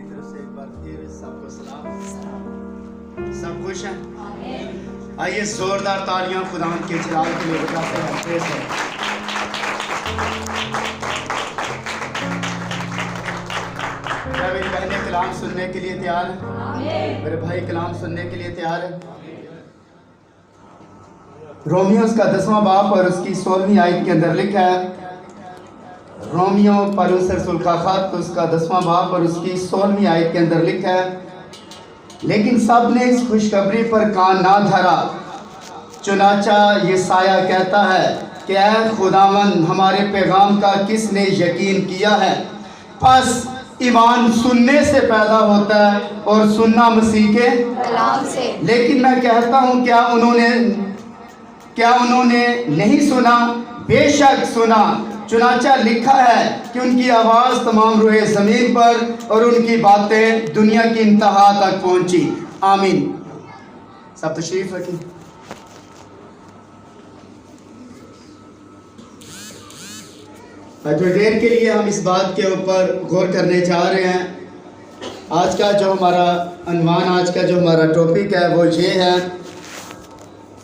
तरफ से एक बार फिर सबको सलाम। सब खुश हैं? आइए जोरदार तालियां खुदा के जलाल के लिए बजाते हैं। प्रेज़ है। क्या मेरी बहनें कलाम सुनने के लिए तैयार हैं? मेरे भाई कलाम सुनने के लिए तैयार हैं? रोमियोस का 10वां बाब और उसकी 16वीं आयत के अंदर लिखा है, रोमियो पौलुस रसूल का खत उसका 10वां बाब और उसकी 16वीं आयत के अंदर लिखा है, लेकिन सब ने इस खुशखबरी पर कान ना धरा। चुनाचा यशायाह कहता है कि ऐ खुदावन, हमारे पैगाम का किसने यकीन किया है? बस ईमान सुनने से पैदा होता है और सुनना मसीह के कलाम से। लेकिन मैं कहता हूँ, क्या उन्होंने नहीं सुना? बेशक सुना। चुनाचा लिखा है कि उनकी आवाज़ तमाम रूहे ज़मीन पर और उनकी बातें दुनिया की इंतहा तक पहुंची। आमीन। सब तशरीफ रखिए। थोड़ी देर के लिए हम इस बात के ऊपर गौर करने जा रहे हैं। आज का जो हमारा अनवान, आज का जो हमारा टॉपिक है वो ये है,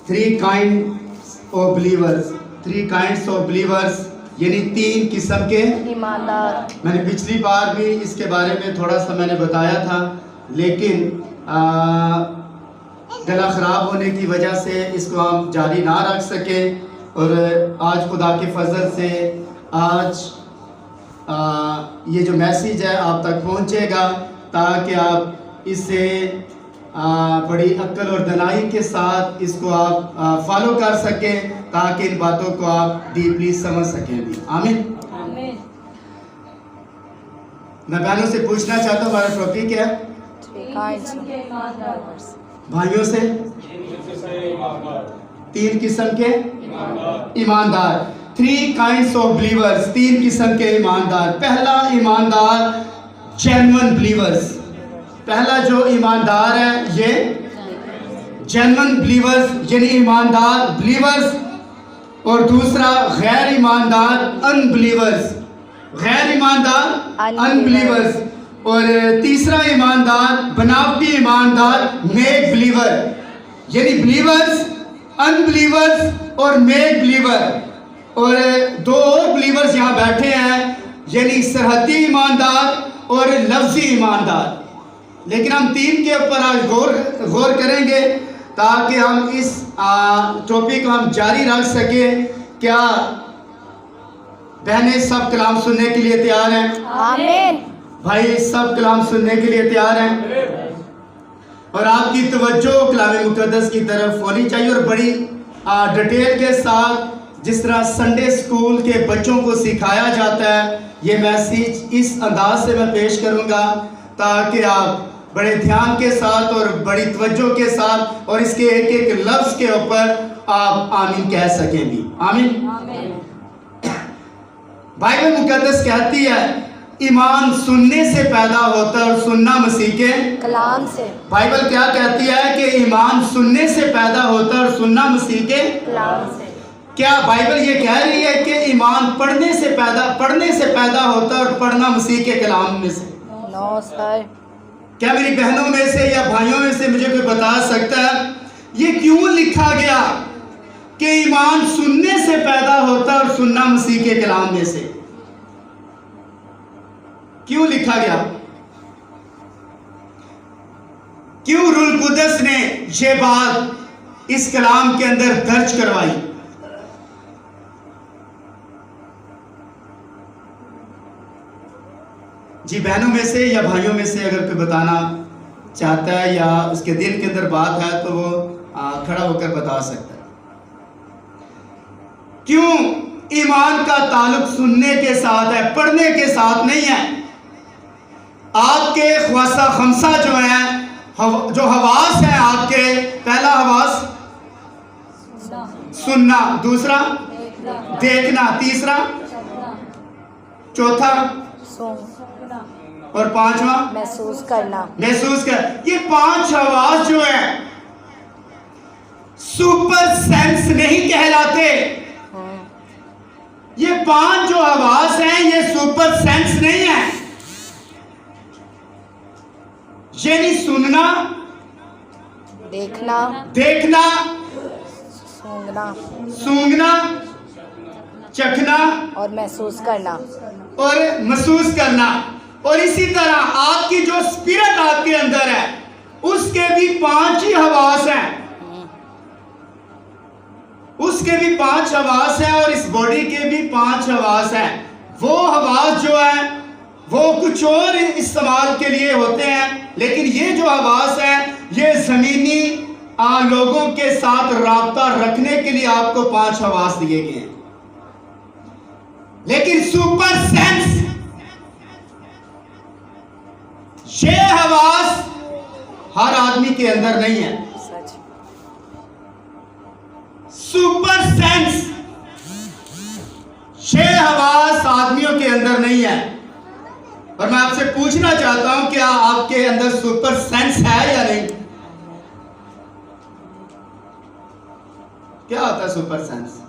3 kinds of believers. 3 kinds of believers यानी 3 किस्म के ईमानदार। मैंने पिछली बार भी इसके बारे में थोड़ा सा मैंने बताया था, लेकिन गला ख़राब होने की वजह से इसको हम जारी ना रख सके। और आज खुदा के फजल से आज ये जो मैसेज है आप तक पहुंचेगा, ताकि आप इससे बड़ी अक्ल और दनाई के साथ इसको आप फॉलो कर सकें, ताकि इन बातों को आप डीपली समझ सकें भी। आमीन। मैं बहनों से पूछना चाहता हूँ, हमारा टॉपिक क्या है? भाइयों से 3 किस्म के ईमानदार। 3 काइंड्स ऑफ बिलीवर्स, 3 किस्म के ईमानदार। पहला ईमानदार जेन्युइन बिलीवर्स। पहला जो ईमानदार है ये जेन्युइन बिलीवर्स यानी ईमानदार बिलीवर्स, और दूसरा गैर ईमानदार अनबिलीवर्स, गैर ईमानदार अनबिलीवर्स, और तीसरा ईमानदार बनावटी ईमानदार मेक बिलीवर यानी बिलीवर्स, अनबिलीवर्स और मेक बिलीवर। और 2 और बिलीवर्स यहाँ बैठे हैं यानी सरहदी ईमानदार और लफ्जी ईमानदार। लेकिन हम 3 के ऊपर आज गौर करेंगे, ताकि हम इस टॉपिक को हम जारी रख सकें। क्या बहनें सब कलाम सुनने के लिए तैयार हैं? आमीन। भाई सब कलाम सुनने के लिए तैयार हैं? और आपकी तवज्जो कलाम मुक़द्दस की तरफ होनी चाहिए, और बड़ी डिटेल के साथ, जिस तरह संडे स्कूल के बच्चों को सिखाया जाता है, ये मैसेज इस अंदाज से मैं पेश करूंगा, ताकि आप बड़े ध्यान के साथ और बड़ी तवज्जो के साथ और इसके एक एक लफ्ज़ के ऊपर आप आमीन कह सकें भी। आमीन। बाइबल मुक़द्दस कहती है ईमान सुनने से पैदा होता है और सुनना मसीह के कलाम से। बाइबल क्या कहती है कि ईमान सुनने से पैदा होता है और सुनना मसीह के कलाम से। क्या बाइबल ये कह रही है कि ईमान पढ़ने से पैदा होता है और पढ़ना मसीह के कलाम में से? No sir. क्या मेरी बहनों में से या भाइयों में से मुझे कोई बता सकता है ये क्यों लिखा गया कि ईमान सुनने से पैदा होता है और सुनना मसीह के कलाम में से? क्यों लिखा गया? क्यों रूल कुदस ने ये बात इस कलाम के अंदर दर्ज करवाई? जी, बहनों में से या भाइयों में से अगर कोई बताना चाहता है या उसके दिल के अंदर बात है तो वो खड़ा होकर बता सकता है। क्यों ईमान का ताल्लुक सुनने के साथ है, पढ़ने के साथ नहीं है? आपके ख्वासा खमसा जो है, जो हवास है आपके, पहला हवास सुनना, दूसरा देखना, तीसरा, चौथा और 5वां महसूस करना। ये 5 हवास जो है सुपर सेंस नहीं कहलाते। ये 5 जो हवास हैं ये सुपर सेंस नहीं है। यानी सुनना, देखना, देखना, सूंघना सूंघना, चखना और महसूस करना। और महसूस करना। और इसी तरह आपकी जो स्पिरिट आपके अंदर है उसके भी 5 ही हवास हैं, उसके भी 5 हवास हैं और इस बॉडी के भी 5 हवास हैं। वो हवास जो है वो कुछ और इस्तेमाल के लिए होते हैं, लेकिन ये जो हवास है ये जमीनी लोगों के साथ राब्ता रखने के लिए आपको 5 हवास दिए गए हैं। लेकिन सुपर सेंस, ये हवास हर आदमी के अंदर नहीं है। सच। सुपर सेंस, ये हवास आदमियों के अंदर नहीं है। और मैं आपसे पूछना चाहता हूं, क्या आपके अंदर सुपर सेंस है या नहीं? क्या होता है सुपर सेंस?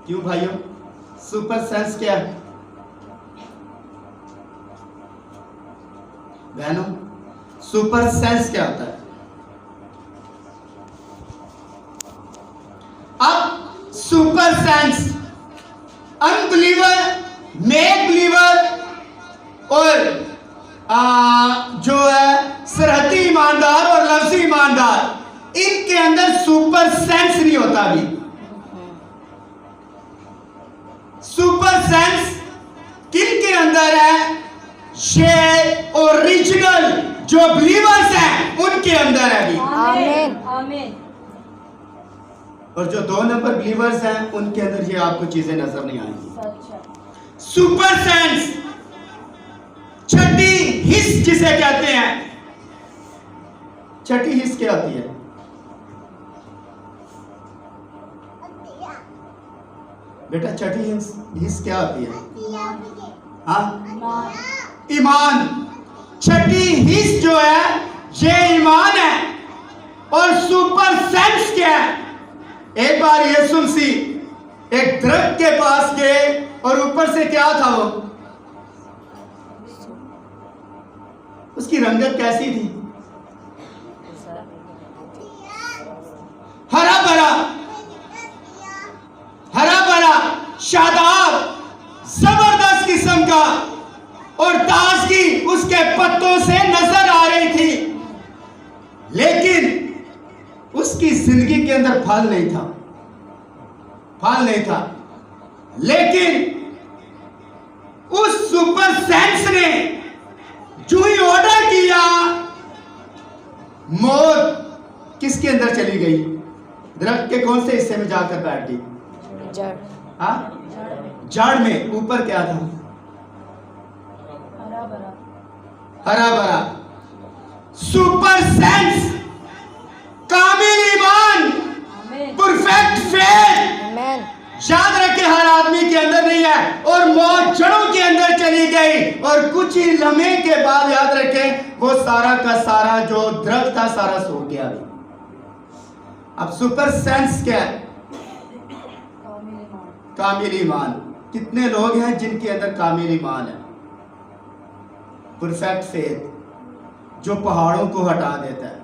क्यों भाइयों, सुपर सेंस क्या है? बहनों, सुपर सेंस क्या होता है? अब super sense unbeliever, make believer और जो है सरहदी ईमानदार और लफ्जी ईमानदार, इनके अंदर सुपर सेंस नहीं होता। अभी सुपर सेंस किनके अंदर है? ये ओरिजिनल जो बिलीवर्स हैं उनके अंदर है। अभी आमीन। आमीन। और जो 2 नंबर बिलीवर्स हैं उनके अंदर ये आपको चीजें नजर नहीं आएंगी। सच है। सुपर सेंस, छठी हिस्स जिसे कहते हैं। छठी हिस्स क्या होती है? बेटा छठी हिस्स क्या होती है? हाँ, ईमान। छठी हिस्स जो है ये ईमान है। और सुपर सेंस क्या है? एक बार यीशु मसीह एक दरख्त के पास गए और ऊपर से क्या था वो? उसकी रंगत कैसी थी? हरा भरा, हरा भरा, शादाब, जबरदस्त किस्म का, और ताजगी उसके पत्तों से नजर आ रही थी। लेकिन उसकी जिंदगी के अंदर फल नहीं था, फल नहीं था। लेकिन उस सुपर सेंस ने जो ही ऑर्डर किया, मौत किसके अंदर चली गई? दरख्त के कौन से हिस्से में जाकर बैठ गई? जड़। हाँ, जड़ में। ऊपर क्या था? हरा भरा। हरा भरा। सुपर सेंस, कामिल ईमान, आमीन। परफेक्ट फेथ, आमीन। याद रखे हर आदमी के अंदर नहीं है। और मौत जड़ों के अंदर चली गई और कुछ ही लम्हे के बाद याद रखे वो सारा का सारा जो दरख्त था सारा सो गया। अब सुपर सेंस क्या है? कामिल ईमान। कामिल ईमान। कितने लोग हैं जिनके अंदर कामिल ईमान है? परफेक्ट फेथ, जो पहाड़ों को हटा देता है,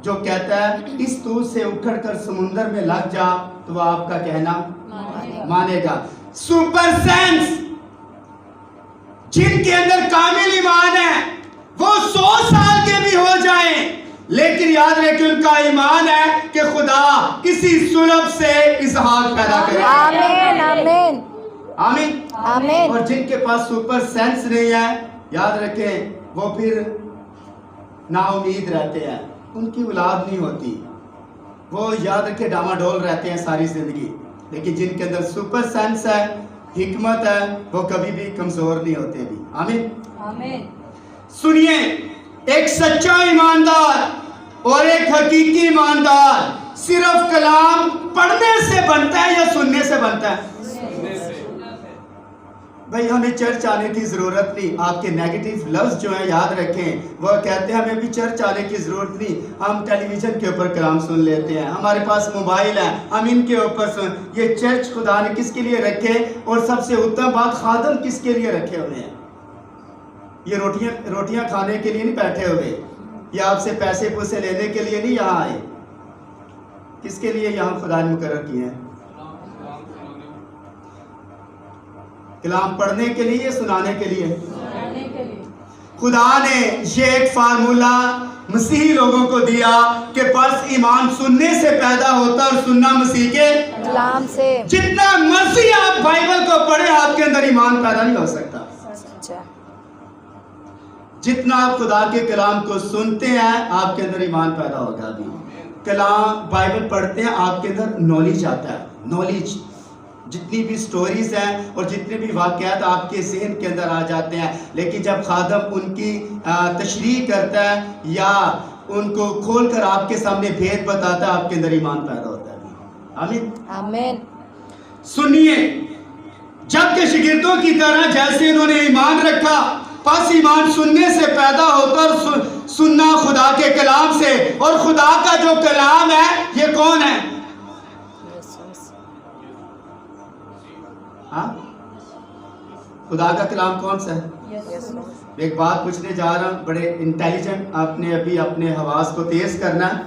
जो कहता है इस तूर से उखड़कर समुंदर में लग जा तो वह आपका कहना मानेगा। सुपर सेंस, जिनके अंदर कामिल ईमान है, वो 100 साल के भी हो जाएं, लेकिन याद रहे कि उनका ईमान है कि खुदा किसी सुलभ से इसहाक पैदा करेगा। आमीन। आमीन। आमीन। आमीन। और जिनके पास सुपर सेंस नहीं है, याद रखें वो फिर नाउमीद रहते हैं, उनकी औलाद नहीं होती, वो याद रखे डामाडोल रहते हैं सारी जिंदगी। लेकिन जिनके अंदर सुपर सेंस है, हिकमत है, वो कभी भी कमजोर नहीं होते भी। आमीन। आमीन। सुनिए, एक सच्चा ईमानदार और एक हकीकी ईमानदार सिर्फ कलाम पढ़ने से बनता है या सुनने से बनता है? भाई हमें चर्च आने की ज़रूरत नहीं। आपके नेगेटिव लफ्ज़ जो है याद रखें, वो कहते हैं हमें भी चर्च आने की ज़रूरत नहीं, हम टेलीविज़न के ऊपर कलाम सुन लेते हैं, हमारे पास मोबाइल है, हम इनके ऊपर सुन। ये चर्च खुदा ने किसके लिए रखे? और सबसे उत्तम बात, खादम किसके लिए रखे हुए हैं? ये रोटियां खाने के लिए नहीं बैठे हुए, ये आपसे पैसे पूसे लेने के लिए नहीं यहाँ आए। किसके लिए यहाँ खुदा ने मुकर्रर किए हैं? कलाम पढ़ने के लिए, सुनाने के लिए? सुनाने के लिए। खुदा ने ये एक फार्मूला मसीही लोगों को दिया कि बस ईमान सुनने से पैदा होता और सुनना मसीह के कलाम से। जितना मर्जी आप बाइबल को पढ़े, आपके अंदर ईमान पैदा नहीं हो सकता। सच्चा। जितना आप खुदा के कलाम को सुनते हैं, आपके अंदर ईमान पैदा होगा। अभी कलाम बाइबल पढ़ते हैं, आपके अंदर नॉलेज आता है। नॉलेज, जितनी भी स्टोरीज हैं और जितने भी वाक़यात आपके ज़हन के अंदर आ जाते हैं, लेकिन जब खादम उनकी तशरीह करता है या उनको खोल कर आपके सामने भेद बताता है, आपके अंदर ईमान पैदा होता है। आमीन आमीन। सुनिए, जब के शागिर्दों की तरह जैसे इन्होंने ईमान रखा, बस ईमान सुनने से पैदा होता और सुनना खुदा के कलाम से। और खुदा का जो कलाम है, ये कौन है? हाँ, खुदा का कलाम कौन सा है? यीशु। एक बात पूछने जा रहा हूं, बड़े इंटेलिजेंट, आपने अभी अपने हवास को तेज करना है।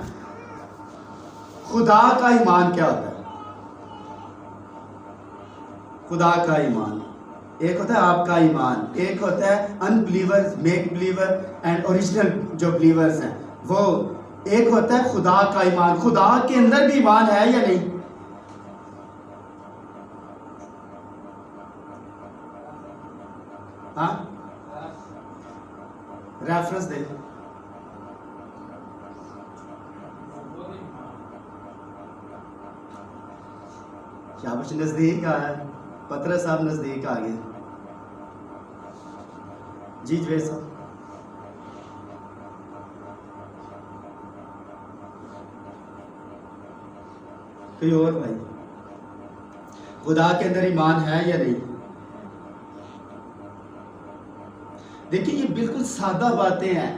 खुदा का ईमान क्या होता है? खुदा का ईमान एक होता है आपका ईमान, एक होता है unbelievers, make believer and original जो बिलीवर्स हैं वो। एक होता है खुदा का ईमान। खुदा के अंदर भी ईमान है या नहीं? हाँ, रेफरेंस दे। शाबाश, नजदीक आया, पतरस साहब नजदीक आ गए। जी जवेद साहब। कोई और भाई? खुदा के अंदर ईमान है या नहीं? देखिए, ये बिल्कुल सादा बातें हैं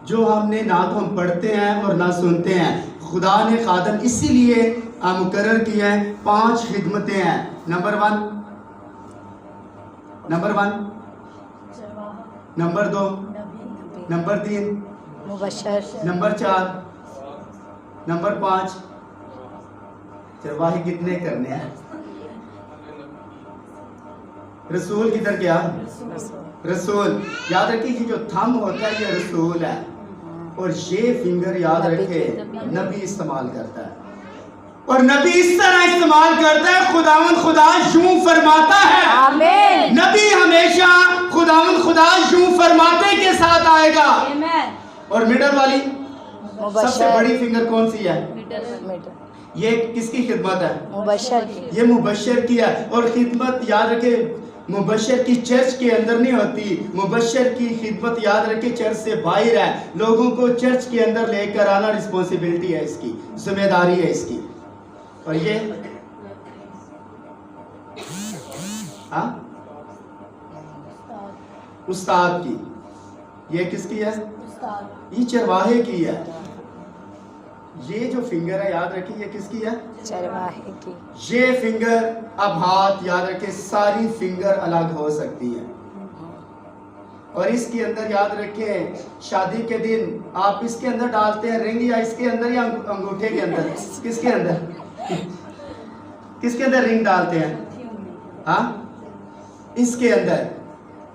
जो हमने ना तो हम पढ़ते हैं और ना सुनते हैं। खुदा ने खादम इसीलिए मुकर्रर किया है। 5 खिदमतें हैं। नंबर 1, नंबर 2, नंबर 3, मुबशर। Number 4, number 5। चरवाहे कितने करने हैं? रसूल किधर गया? रसूल। याद रखिए, ये जो थंब होता है ये रसूल है, और ये फिंगर याद रखे नबी इस्तेमाल करता है। और नबी इस तरह इस्तेमाल करता है, खुदावंद खुदा यूं फरमाता है। आमीन। नबी हमेशा खुदावंद खुदा यूं फरमाते के साथ आएगा। आमीन। और मिडल वाली मुबशर। सबसे बड़ी फिंगर कौन सी है? मिडल। ये किसकी खिदमत है? मुबशर की। ये मुबशर की है। और खिदमत याद रखे, मुबशर की चर्च के अंदर नहीं होती। मुबशर की खिदमत याद रखे चर्च से बाहर है। लोगों को चर्च के अंदर लेकर आना रिस्पॉन्सिबिलिटी है इसकी, जिम्मेदारी है इसकी। और ये हाँ, उस्ताद की। ये किसकी है? ये चरवाहे की है। ये जो फिंगर है याद रखिए, ये किसकी है? चरवाहे की। ये फिंगर, अब हाथ याद रखे, सारी फिंगर अलग हो सकती है। और इसके अंदर याद रखें, शादी के दिन आप इसके अंदर डालते हैं रिंग, या इसके अंदर या अंगूठे के अंदर? किसके अंदर? किसके अंदर रिंग डालते हैं? हाँ, इसके अंदर।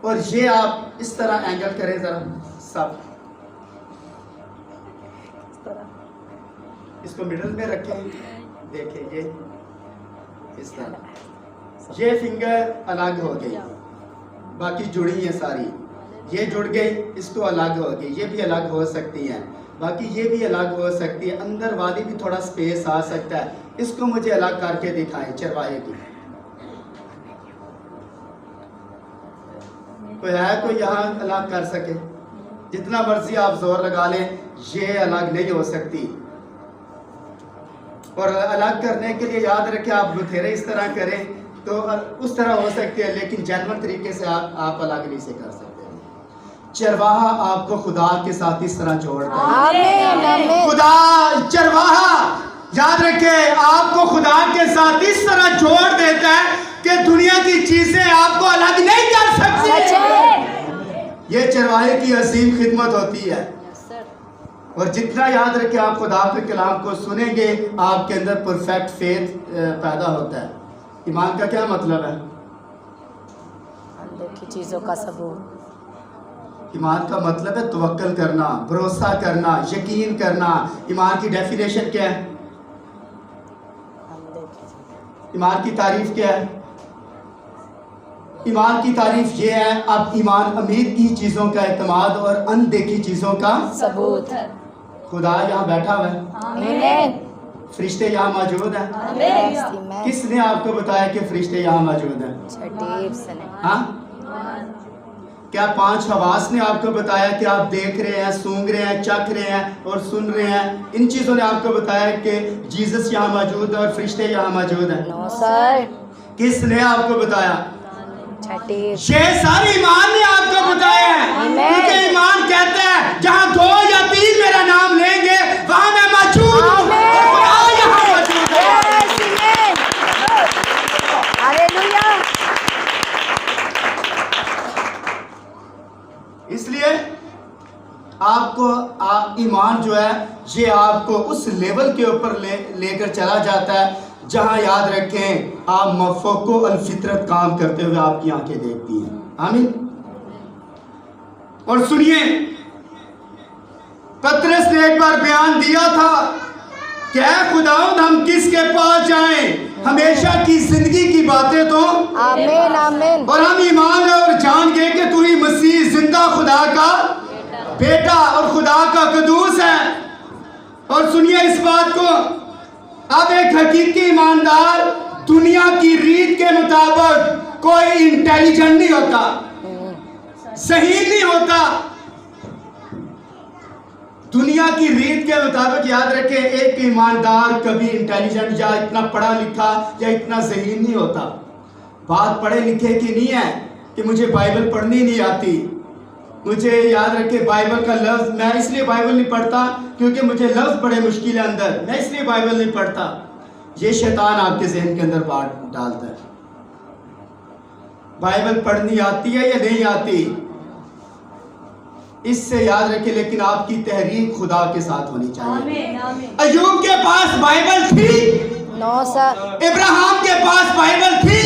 और ये आप इस तरह एंगल करें जरा सब, इसको मिडल में रखें। देखिए ये इस तरह, ये फिंगर अलग हो गई, बाकी जुड़ी है सारी। ये जुड़ गई, इसको अलग हो गई। ये भी अलग हो सकती है, बाकी ये भी अलग हो सकती है। अंदर वाली भी थोड़ा स्पेस आ सकता है। इसको मुझे अलग करके दिखाएं चरवाहे की। कोई है कोई यहाँ अलग कर सके? जितना मर्जी आप जोर लगा लें, ये अलग नहीं हो सकती। और अलग करने के लिए याद रखें, आप बथेरे इस तरह करें तो उस तरह हो सकती है, लेकिन जेन्युइन तरीके से आप अलग नहीं से कर सकते हैं। चरवाहा आपको खुदा के साथ इस तरह जोड़ता है। आमीन आमीन खुदा चरवाहा याद रखे आपको खुदा के साथ इस तरह जोड़ देता है कि दुनिया की चीजें आपको अलग नहीं कर सच सकती। है ये चरवाहे की असीम खिदमत होती है। सर और जितना याद रखे आप खुदा के कलाम को सुनेंगे, आपके अंदर परफेक्ट फेथ पैदा होता है। ईमान का क्या मतलब है? अनदेखी चीजों का सबूत। ईमान का मतलब है तवक्कल करना, भरोसा करना, यकीन करना। ईमान की डेफिनेशन क्या है? अनदेखी ईमान की तारीफ क्या है? ईमान की तारीफ ये है, अब ईमान उम्मीद की चीज़ों का एतमाद और अनदेखी चीज़ों का सबूत। खुदा यहाँ बैठा हुआ है, आमीन फरिश्ते यहाँ मौजूद हैं। आमीन किसने आपको बताया कि फरिश्ते यहाँ मौजूद हैं? छठीर सने हाँ? क्या 5 हवास ने आपको बताया कि आप देख रहे हैं, सूंघ रहे हैं, चख रहे हैं और सुन रहे हैं? इन चीज़ों ने आपको बताया कि जीसस यहाँ मौजूद है और फरिश्ते यहाँ मौजूद हैं? नो सर किसने आपको बताया? छठीर ये सारे ईमान ने आपको बताया है। Amen. क्योंकि ईमान कहता है जहाँ 2 या 3 मेरा नाम लेंगे वहां मैं मौजूद हूँ। Amen. और खुदा यहाँ मौजूद है। यस आमीन हालेलुया इसलिए आपको ईमान जो है ये आपको उस लेवल के ऊपर लेकर चला जाता है जहां याद रखें आप मफ़को अल फितरत काम करते हुए आपकी आंखें देखती हैं। आमीन। और सुनिए, पतरस ने एक बार बयान दिया था कि ऐ खुदावंद हम किसके पास जाएं? हमेशा की जिंदगी की बातें तो आमीन आमीन और हम ईमान और जान गए कि तू ही मसीह जिंदा खुदा का बेटा और खुदा का कदूस है। और सुनिए इस बात को, अब एक हकीकी ईमानदार दुनिया की रीत के मुताबिक कोई इंटेलिजेंट नहीं होता, सही नहीं होता। दुनिया की रीत के मुताबिक याद रखें, एक ईमानदार कभी इंटेलिजेंट या इतना पढ़ा लिखा या इतना ज़हीन नहीं होता। बात पढ़े लिखे की नहीं है कि मुझे बाइबल पढ़नी नहीं आती, मुझे याद रखे बाइबल का लफ्ज़, मैं इसलिए बाइबल नहीं पढ़ता क्योंकि मुझे लफ्ज़ बड़े मुश्किल है अंदर, मैं इसलिए बाइबल नहीं पढ़ता। ये शैतान आपके जहन के अंदर बात डालता है। बाइबल पढ़नी आती है या नहीं आती, इससे याद रखे, लेकिन आपकी तहरीक खुदा के साथ होनी चाहिए। अय्यूब के पास बाइबल थी, नो सर इब्राहिम के पास बाइबल थी,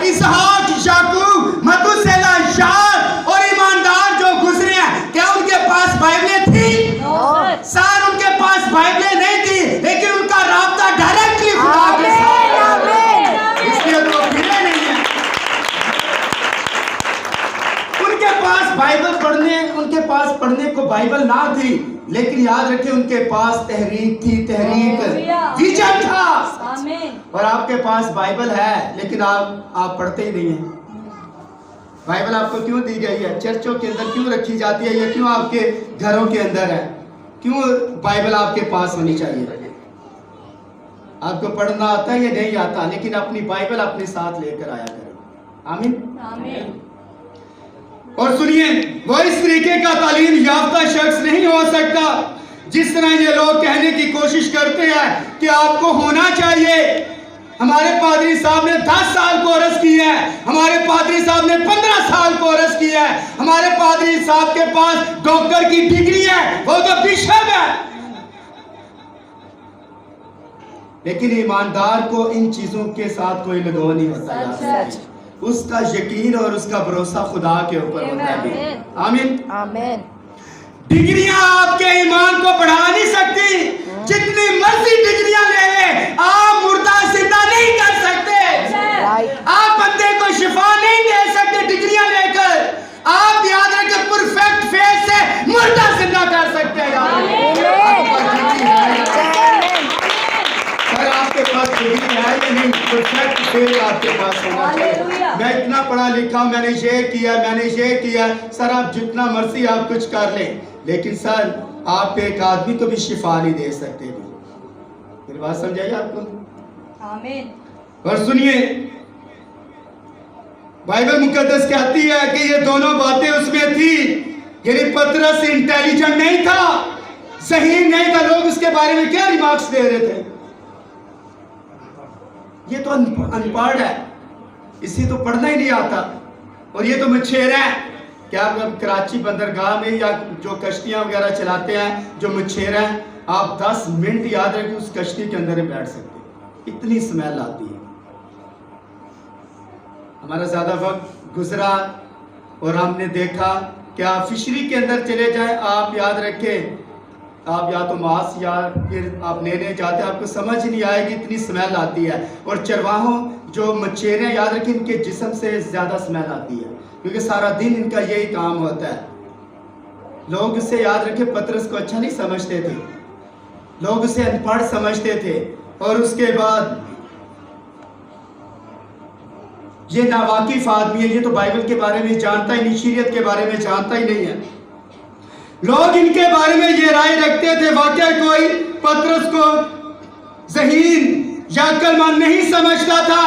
इसहाक, याकूब, मथुसेला, शाद और ईमानदार जो गुजरे हैं, क्या उनके पास बाइबलें थी? सार उनके पास बाइबलें नहीं थी, लेकिन उनका राब्ता डायरेक्टली खुदा के साथ है। इसलिए तो फिरे नहीं है। उनके पास पढ़ने को बाइबल ना थी, लेकिन याद रखें उनके पास तहरीक थी, तहरीक विजन था। और आपके पास बाइबल है लेकिन आप पढ़ते ही नहीं हैं। बाइबल आपको क्यों दी गई है? चर्चों के अंदर क्यों रखी जाती है या क्यों आपके घरों के अंदर है? क्यों बाइबल आपके पास होनी चाहिए? आपको पढ़ना आता है या नहीं आता, लेकिन अपनी बाइबल अपने साथ लेकर आया करें। आमीन। और सुनिए, वो इस तरीके का तालीम याफ्ता शख्स नहीं हो सकता जिस तरह ये लोग कहने की कोशिश करते हैं कि आपको होना चाहिए। हमारे पादरी साहब ने 10 साल कोर्स किया है, हमारे पादरी साहब ने 15 साल कोर्स किया है, हमारे पादरी साहब के पास डॉक्टर की डिग्री है, वो तो बिशप है। लेकिन ईमानदार को इन चीजों के साथ कोई लगाव नहीं होता यार। उसका यकीन और उसका भरोसा खुदा के ऊपर होता है। आमीन आमीन। डिग्रियां आपके ईमान को बढ़ा नहीं सकती, जितनी मर्जी डिग्रियां ले ले, आप मुर्दा जिंदा नहीं कर सकते। आप बंदे को शिफा नहीं दे सकते डिग्रियां लेकर। आप याद रखें, परफेक्ट फेथ से मुर्दा जिंदा कर सकते हैं। आपके पास डिग्री है या नहीं, परफेक्ट फेथ आपके पास होना चाहिए। मैं इतना पढ़ा लिखा हूं, मैंने ये किया, मैंने ये किया। सर आप जितना मर्जी आप कुछ कर लें, लेकिन सर आप एक आदमी को भी शिफा नहीं दे सकते। मेरी बात समझाइए आपको। आमीन। और सुनिए, बाइबल मुकद्दस कहती है कि ये दोनों बातें उसमें थी। यानी पतरस इंटेलिजेंट नहीं था, ज़हीन नहीं था। लोग उसके बारे में क्या रिमार्क्स दे रहे थे? ये तो अनपढ़ है, इसे तो पढ़ना ही नहीं आता, और ये तो मछेरा है। क्या आप कराची बंदरगाह में या जो कश्तियां वगैरह चलाते हैं, जो मछेरा है, आप 10 मिनट याद रखें उस कश्ती के अंदर ही बैठ सकते हैं, इतनी स्मेल आती है। हमारा ज़्यादा वक्त गुजरा और हमने देखा कि आप फिशरी के अंदर चले जाएं, आप याद रखें, आप या तो मांस या फिर आप लेने जाते हैं, आपको समझ नहीं आएगी, इतनी स्मेल आती है। और चरवाहों जो मछेरे याद रखें, इनके जिस्म से ज़्यादा स्मेल आती है, क्योंकि सारा दिन इनका यही काम होता है। लोग इसे याद रखें, पतरस को अच्छा नहीं समझते थे, लोग उसे अनपढ़ समझते थे। और उसके बाद ये नावाकिफ आदमी है, ये तो बाइबल के बारे में जानता ही नहीं, शरीयत के बारे में जानता ही नहीं है। लोग इनके बारे में ये राय रखते थे, वाकई कोई पतरस को ज़हीन या अक्लमंद नहीं समझता था।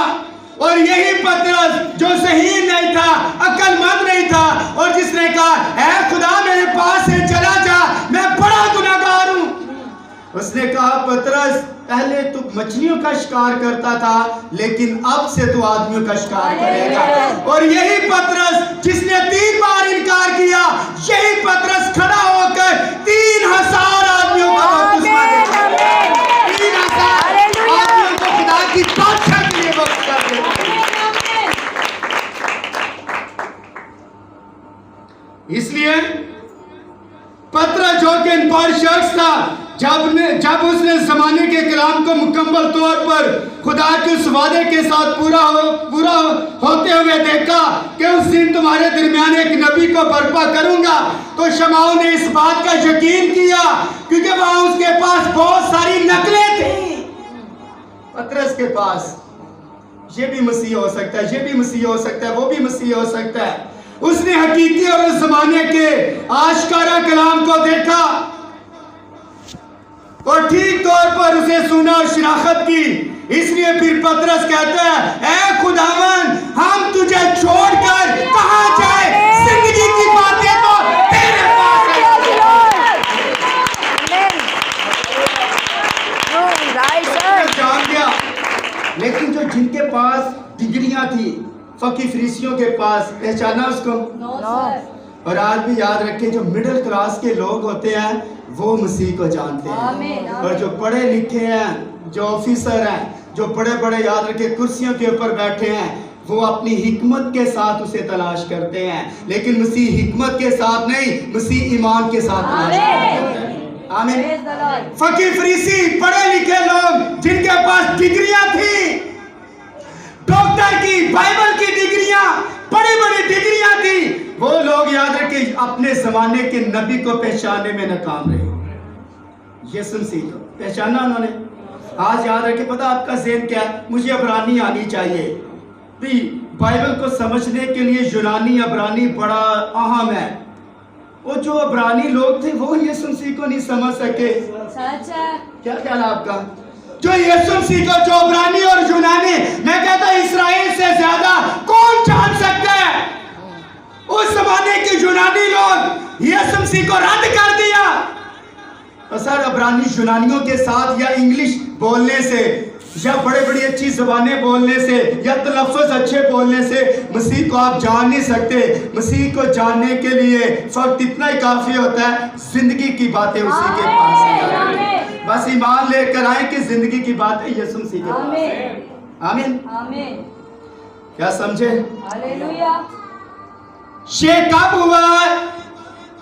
और यही पतरस जो ज़हीन नहीं था, अक्लमंद नहीं था, और जिसने कहा ऐ खुदा मेरे पास से चला जा, मैं बड़ा गुनहगार हूं। उसने कहा पतरस पहले तू मछलियों का शिकार करता था, लेकिन अब से तू आदमियों का शिकार करेगा। और यही पतरस जिसने 3 बार इनकार किया, यही पतरस खड़ा होकर 3000 आदमियों का बपतिस्मा देता है। 3000 आदमियों को खुदा की बादशाह के लिए बपतिस्मा देता है। इसलिए पतरस जो कि अनपढ़ शख्स था, जब उसने ज़माने के कलाम को मुकम्मल तौर पर खुदा के उस वादे के साथ पूरा होते हुए देखा कि उस दिन तुम्हारे दरमियान एक नबी को बर्पा करूंगा, तो शमाओ ने इस बात का यकीन किया, क्योंकि वहां उसके पास बहुत सारी नकलें थी। पतरस के पास ये भी मसीह हो सकता है, ये भी मसीह हो सकता है, वो भी मसीह हो सकता है। उसने हकीकी और उस जमाने के आशकारा कलाम को देखा और ठीक तौर पर उसे सुना और शिनाख्त की। इसलिए फिर पतरस कहता है ऐ खुदावन, हम तुझे छोड़कर कहां जाए, जिंदगी की बातें तो तेरे पास है। जान गया, लेकिन जो जिनके पास डिग्रियां थी, फकी फरीसियों के पास, पहचाना उसको? और आज भी याद रखें, जो मिडिल क्लास के लोग होते हैं वो मसीह को जानते हैं। और जो पढ़े लिखे हैं, जो ऑफिसर हैं, जो बड़े बड़े याद रखें कुर्सियों के ऊपर बैठे हैं, वो अपनी हिकमत के साथ उसे तलाश करते हैं। लेकिन मसीह हिकमत के साथ नहीं, मसीह ईमान के साथ तलाश करते हैं। आमीन। फकीर फरीसी, पढ़े लिखे लोग जिनके पास डिग्रियां थी, डॉक्टर की, बाइबल की डिग्रियां, बड़ी बड़ी डिग्रियां थी, वो लोग याद रखें अपने जमाने के नबी को पहचानने में नाकाम रहे। यीशु मसीह को पहचाना उन्होंने। आज याद रखें, पता आपका ज़हन क्या है? मुझे अबरानी आनी चाहिए। भी बाइबल को समझने के लिए यूनानी अबरानी बड़ा अहम है। वो जो अबरानी लोग थे वो यीशु मसीह को नहीं समझ सके। क्या ख्याल है आपका? जो यीशु मसीह को, जो अबरानी और यूनानी, मैं कहता इस्राएल से ज्यादा कौन जान सकता है? उस जमाने के यूनानी लोग यीशु मसीह को रद्द कर दिया। और सर अबरानी यूनानियों के साथ या इंग्लिश बोलने से या बड़े बड़ी अच्छी ज़बानें बोलने से या तलफ़्फ़ुज़ अच्छे बोलने से मसीह को आप जान नहीं सकते। मसीह को जानने के लिए फक्त इतना ही काफ़ी होता है, ज़िंदगी की बातें उसी के पास हैं। बस ईमान लेकर आए कि ज़िंदगी की बातें यीशु मसीह के पास हैं। आमीन। क्या समझे? हालेलुया। ये कब हुआ?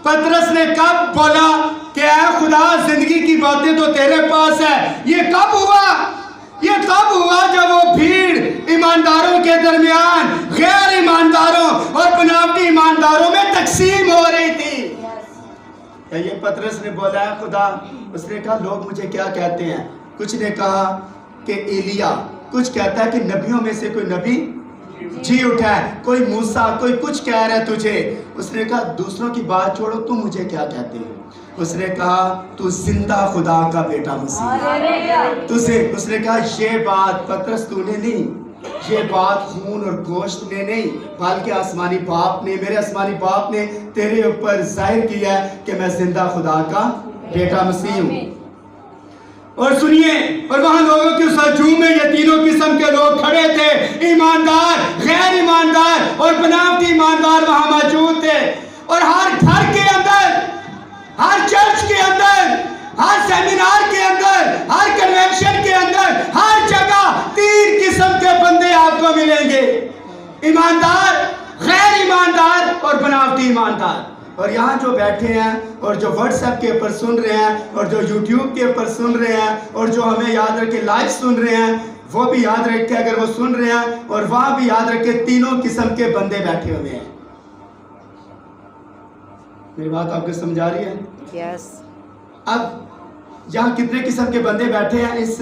पतरस ने कब बोला कि ऐ खुदा, जिंदगी की बातें तो तेरे पास है? ये कब हुआ? ये तब हुआ जब वो भीड़ ईमानदारों के दरमियान गैर ईमानदारों और बनावटी ईमानदारों में तकसीम हो रही थी। ये पतरस ने बोला है खुदा, उसने कहा लोग मुझे क्या कहते हैं? कुछ ने कहा कि एलिया, कुछ कहता है कि नबियों में से कोई नबी जी उठा है, कोई मूसा, कोई कुछ कह रहा है तुझे। उसने कहा दूसरों की बात छोड़ो, तुम मुझे क्या कहते हो? उसने कहा तू जिंदा खुदा का बेटा मसीह तुझे। उसने कहा ये बात पतरस तूने नहीं, ये बात खून और गोश्त ने नहीं बल्कि आसमानी बाप ने, मेरे आसमानी बाप ने तेरे ऊपर जाहिर किया है कि मैं जिंदा खुदा का बेटा मसीह हूँ। और सुनिए, और वहां लोगों के उस हजूम में ये तीनों किस्म के लोग खड़े थे, ईमानदार, गैर ईमानदार और बनावटी ईमानदार वहां मौजूद थे। और हर घर के अंदर, हर चर्च के अंदर, हर सेमिनार के अंदर, हर कन्वेंशन के अंदर, हर जगह तीन किस्म के बंदे आपको मिलेंगे, ईमानदार, गैर ईमानदार और बनावटी ईमानदार। और यहाँ जो बैठे हैं और जो व्हाट्सएप के ऊपर सुन रहे हैं और जो यूट्यूब के ऊपर सुन रहे हैं और जो हमें याद रख के लाइव सुन रहे हैं, वो भी याद रख के अगर वो सुन रहे हैं और वहां भी याद रख के तीनों किस्म के बंदे बैठे हुए हैं। मेरी बात आपको समझ आ रही है? यस। अब यहाँ कितने किस्म के बंदे बैठे हैं इस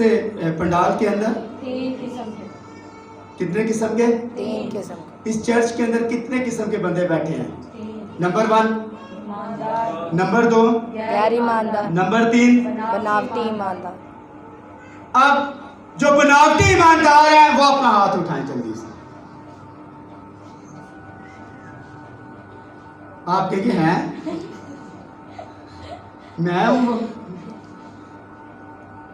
पंडाल के अंदर? 3 किस्म के। कितने किस्म के? 3 किस्म। इस चर्च के अंदर कितने किस्म के बंदे बैठे हैं? 3। नंबर 1, ईमानदार, नंबर 2, गैर ईमानदार, नंबर 3। बनावटी ईमानदार। अब जो बनावटी ईमानदार है वो अपना हाथ उठाएं जल्दी से। आप कहेंगे हैं मैं हूं।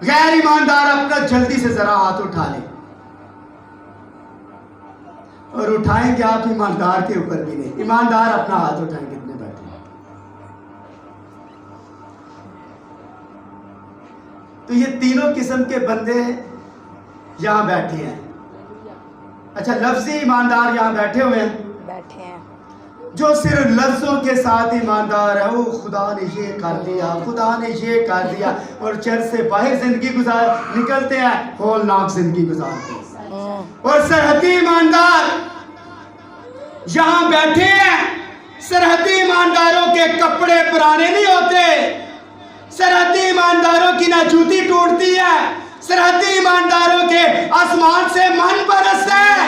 गैर ईमानदार अपना जल्दी से जरा हाथ उठा ले, और उठाएंगे आप ईमानदार के ऊपर भी नहीं। ईमानदार अपना हाथ उठाएं, कितने बैठे? तो ये तीनों किस्म के बंदे यहां बैठे हैं। अच्छा, लफ्जी ईमानदार यहां बैठे हुए हैं, बैठे हैं जो सिर्फ लफ्जों के साथ ईमानदार है। वो खुदा ने ये कर दिया, खुदा ने ये कर दिया, और चर्च से बाहर जिंदगी गुजार निकलते हैं, होलनाक जिंदगी गुजारते हैं। और सरहदी ईमानदार यहां बैठे हैं। सरहदी ईमानदारों के कपड़े पुराने नहीं होते, सरहदी ईमानदारों की ना जूती टूटती है, सरहदी ईमानदारों के आसमान से मन बरसता है।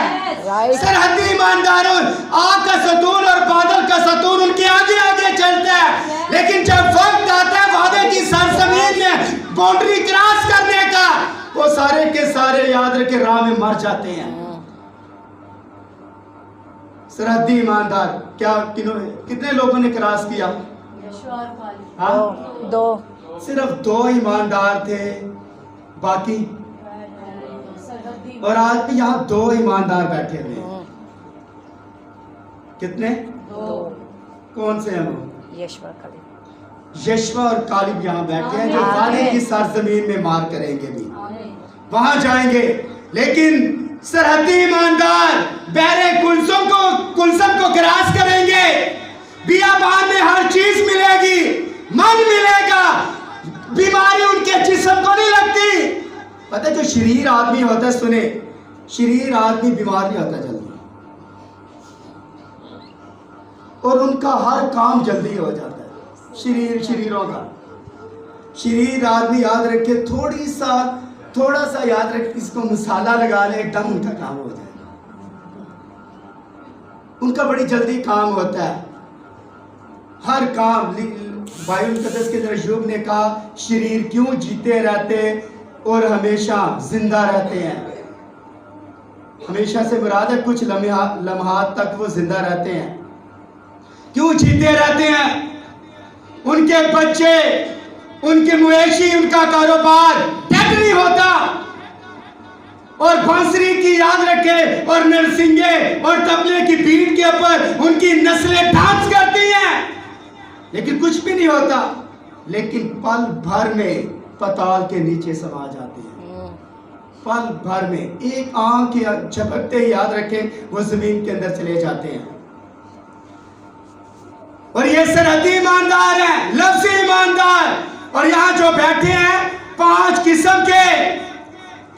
सरहदी ईमानदारों आग का सतून और बादल का सतून उनके आगे आगे चलता है, लेकिन जब वक्त आता है वादे की सरजमीन में बाउंड्री क्रॉस करने का, वो सारे के सारे याद रखे राह में मर जाते हैं। सरहदी ईमानदार क्या कितने लोगों ने क्रॉस किया? यशवा और खालिद। हाँ? 2। सिर्फ 2 ईमानदार थे, बाकी सरहदी। और आज भी यहाँ 2 ईमानदार बैठे हुए हैं। कितने? 2। कौन से हैं वो? यशवा खालिद। यशवा और कालिब यहाँ बैठे हैं, जो आमीन। वादे की सरजमीन में मार करेंगे भी, आमीन। वहां जाएंगे। लेकिन सरहदी ईमानदार बहरे कुलसम को क्रॉस करेंगे। बियाबान में हर चीज मिलेगी, मन मिलेगा, बीमारी उनके जिस्म को नहीं लगती। पता है जो शरीर आदमी होता है, सुने, शरीर आदमी बीमार नहीं होता जल्दी, और उनका हर काम जल्दी हो जाता है। शरीरों का शरीर आदमी याद रखे, थोड़ा सा याद रखे, इसको मसाला लगा ले, एकदम उनका काम हो जाए। उनका बड़ी जल्दी काम होता है, हर काम। बाइबल मुकद्दस के अंदर यूब ने कहा, शरीर क्यों जीते रहते और हमेशा जिंदा रहते हैं। हमेशा से मुराद है कुछ लम्हात तक वो जिंदा रहते हैं। क्यों जीते रहते हैं? उनके बच्चे, उनके मवेशी, उनका कारोबार डेड नहीं होता। और बांसुरी की याद रखे, और नरसिंगे और तबले की बीट के ऊपर उनकी नस्लें डांस करती हैं, लेकिन कुछ भी नहीं होता। लेकिन पल भर में पताल के नीचे समा जाते हैं। पल भर में एक आंख झपकते ही याद रखें वो जमीन के अंदर चले जाते हैं। और ये सरहदी ईमानदार है, लफ्जी ईमानदार। और यहाँ जो बैठे हैं 5 किस्म के,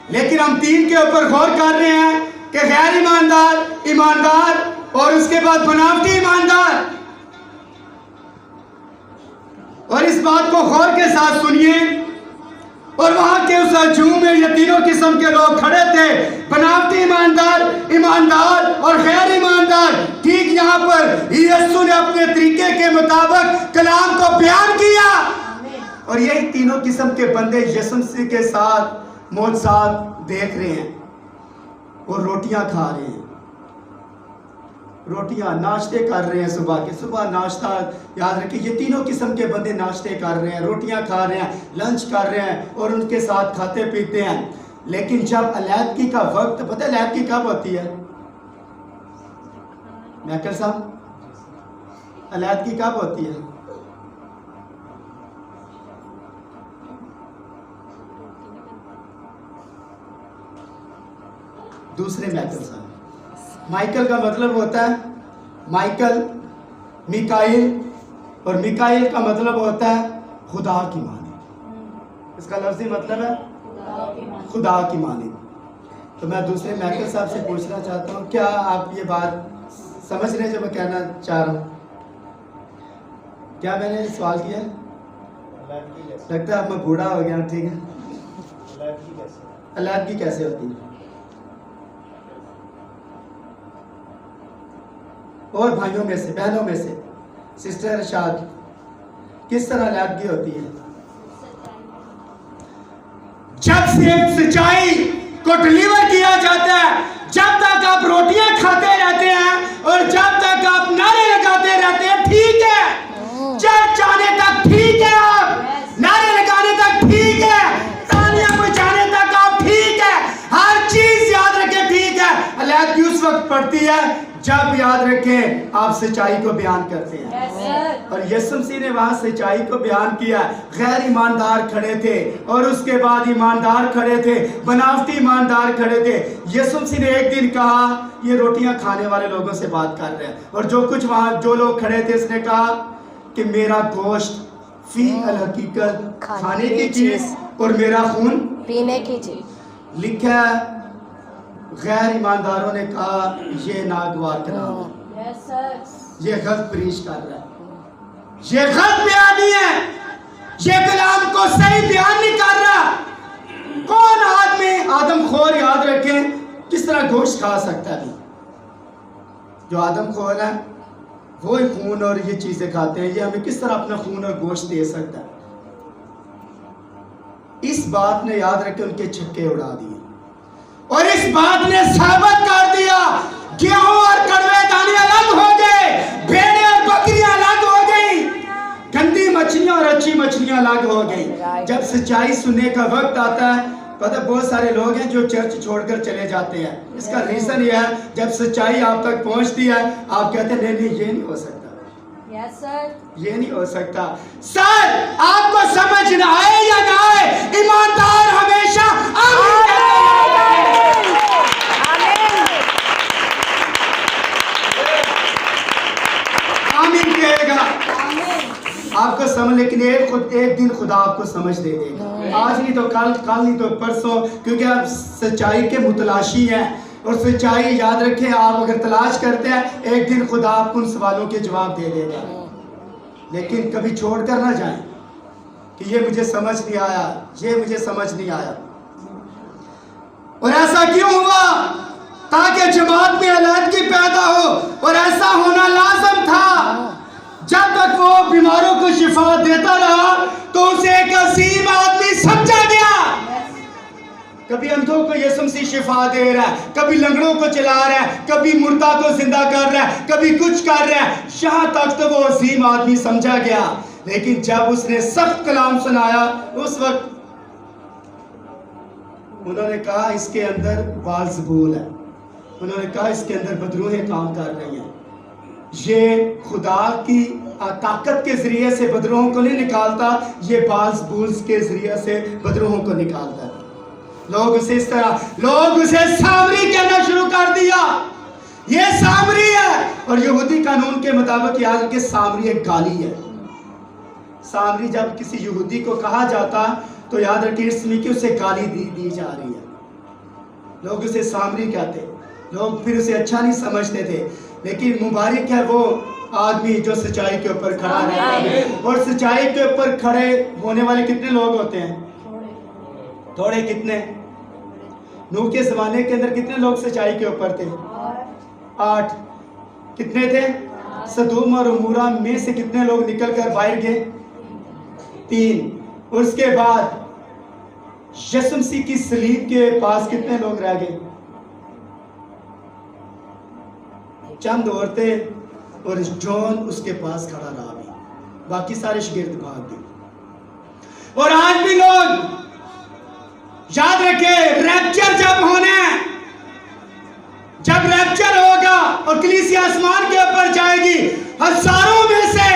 लेकिन हम 3 के ऊपर गौर कर रहे हैं कि गैर ईमानदार, ईमानदार और उसके बाद बनावटी ईमानदार। और इस बात को गौर के साथ सुनिए। और वहां के उस हजूम में ये तीनों किस्म के लोग खड़े थे, बनावटी ईमानदार, ईमानदार और गैर ईमानदार। ठीक यहाँ पर यीशु ने अपने तरीके के मुताबिक कलाम को बयान किया, और यही तीनों किस्म के बंदे यीशु मसीह के साथ मौजूद देख रहे हैं। और रोटियां खा रहे हैं, रोटियां नाश्ते कर रहे हैं, सुबह नाश्ता, याद रखिए ये तीनों किस्म के बंदे नाश्ते कर रहे हैं, रोटियां खा रहे हैं, लंच कर रहे हैं और उनके साथ खाते पीते हैं। लेकिन जब अलैदगी का वक्त, पता है अलैदगी कब होती है मैकल साहब? अलैदगी कब होती है? दूसरे माइकल साहब। माइकल का मतलब होता है माइकल, मिकाइल, और मिकाइल का मतलब होता है खुदा की मानिब। इसका लफ्ज़ी मतलब है खुदा की मानिब। तो मैं दूसरे माइकल साहब से पूछना चाहता हूँ, क्या आप ये बात समझ रहे हैं जो मैं कहना चाह रहा हूँ? क्या मैंने सवाल किया? लगता है अब मैं बूढ़ा हो गया। ठीक है, अलैदगी कैसे होती है? और भाइयों में से, बहनों में से, सिस्टर अरशाद, किस तरह अलैदगी होती है? जब से सच्चाई को डिलीवर किया जाता है, जब तक आप रोटियां खाते रहते हैं और जब तक आप नारे लगाते रहते हैं, ठीक है, चर्च जाने तक ठीक है, आप नारे लगाने तक ठीक है, तालियां बजाने तक आप ठीक है, हर चीज याद रखें ठीक है। अलैदगी उस वक्त पड़ती है जब, याद रखें, आप सच्चाई को बयान करते हैं। और यीशु मसीह ने वहां सच्चाई को बयान किया। गैर ईमानदार खड़े थे और उसके बाद ईमानदार खड़े थे, बनावटी ईमानदार खड़े थे। यीशु मसीह ने एक दिन कहा, ये रोटियां खाने वाले लोगों से बात कर रहे हैं, और जो कुछ वहां जो लोग खड़े थे, उसने कहा कि मेरा गोश्त फी अल हकीकत खाने की चीज और मेरा खून पीने की चीज। लिखा है, गैर ईमानदारों ने कहा ये नागवार कलाम है, ये गलत प्रीच कर रहा है, ये गलत बयानी है, ये कलाम को सही बयान नहीं कर रहा। कौन आदमी आदमखोर, याद रखें, किस तरह गोश्त खा सकता है? जो आदमखोर है वो ही खून और ये चीजें खाते हैं, ये हमें किस तरह अपना खून और गोश्त दे सकता है? इस बात ने, याद रखें, उनके छक्के उड़ा दिए और इस बात ने साबित कर दिया गेहूं और कड़वे दाने अलग हो गए, भेड़ें और बकरियां अलग हो गई, गंदी मछलियां और अच्छी मछलियां अलग हो गई। जब सच्चाई सुनने का वक्त आता है, पता बहुत सारे लोग हैं जो चर्च छोड़कर चले जाते हैं। इसका रीजन यह है, जब सच्चाई आप तक पहुंचती है, आप कहते हैं नहीं ये नहीं हो सकता, ये नहीं हो सकता। सर, आपको समझ ना आए या ना आए, ईमानदार हमेशा आमीन कहेगा। आपको समझ, लेकिन एक दिन खुदा आपको समझ दे देगा। आज नहीं तो कल, कल नहीं तो परसों, क्योंकि आप सच्चाई के मुतलाशी हैं और सच्चाई, याद रखें, आप अगर तलाश करते हैं, एक दिन खुदा आपको उन सवालों के जवाब दे देगा। लेकिन कभी छोड़ कर ना जाएं कि ये मुझे समझ नहीं आया, ये मुझे समझ नहीं आया। और ऐसा क्यों हुआ? ताकि जमात में अलैदगी पैदा हो, और ऐसा होना लाजम था। जब तक वो बीमारों को शिफा देता रहा तो उसे एक अजीम आदमी समझा गया। कभी अंधों को यीशु मसीह शिफा दे रहा है, कभी लंगड़ों को चला रहा है, कभी मुर्दा को जिंदा कर रहा है, कभी कुछ कर रहा है, यहाँ तक तो वो अजीम आदमी समझा गया। लेकिन जब उसने सख्त कलाम सुनाया, उस वक्त उन्होंने कहा इसके अंदर बाज़बूल है, उन्होंने कहा इसके अंदर बदरूहें काम कर रही हैं। ये खुदा की ताकत के जरिए से बदरूहों को नहीं निकालता, ये बाज़बूल के जरिए से बदरूहों को निकालता है। लोग उसे इस तरह, लोग उसे सामरी कहना शुरू कर दिया, ये सामरी है। और यहूदी कानून के मुताबिक, याद रखिए, सामरी एक गाली है। सामरी जब किसी यहूदी को कहा जाता तो याद रखिए इसमें कि उसे गाली दी जा रही है, लोग उसे सामरी कहते। लोग फिर उसे अच्छा नहीं समझते थे, लेकिन मुबारक है वो आदमी जो सच्चाई के ऊपर खड़ा है। और सच्चाई के ऊपर खड़े होने वाले कितने लोग होते हैं? थोड़े। कितने? नूह के जमाने के अंदर कितने लोग सच्चाई के ऊपर थे? 8। कितने थे? सदोम और उमूरा में से कितने लोग निकल कर बाहर गए? 3। और उसके बाद यीशु मसीह की सलीब के पास कितने लोग रह गए? चंद औरतें और जॉन उसके पास खड़ा रहा भी, बाकी सारे शागिर्द भाग गए। और आज भी लोग याद रखे, रैप्चर जब होना है, जब रैप्चर होगा और कलीसिया आसमान के ऊपर जाएगी, हजारों में से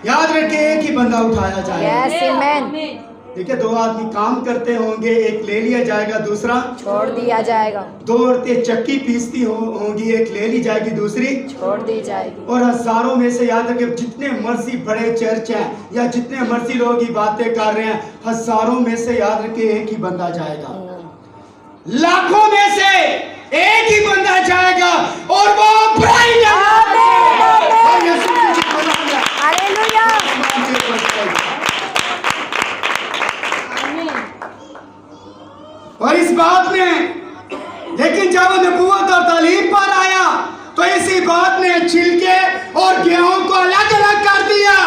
याद रखे एक ही बंदा उठाया जाएगा। Yes, amen. देखिए, दो आदमी काम करते होंगे, एक ले लिया जाएगा, दूसरा छोड़ दिया जाएगा। दो औरतें चक्की पीसती होंगी, एक ले ली जाएगी, दूसरी छोड़ दी जाएगी। और हजारों में से याद रखे, जितने मर्जी बड़े चर्च हैं या जितने मर्जी लोग ही बातें कर रहे हैं, हजारों में से याद रखे एक ही बंदा जाएगा, लाखों में से एक ही बंदा जाएगा और वो ब्राइड है। हालेलुया। और इस बात में, लेकिन जब वो नबूवत और तालीम पर आया तो इसी बात ने छिलके और गेहूं को अलग अलग कर दिया।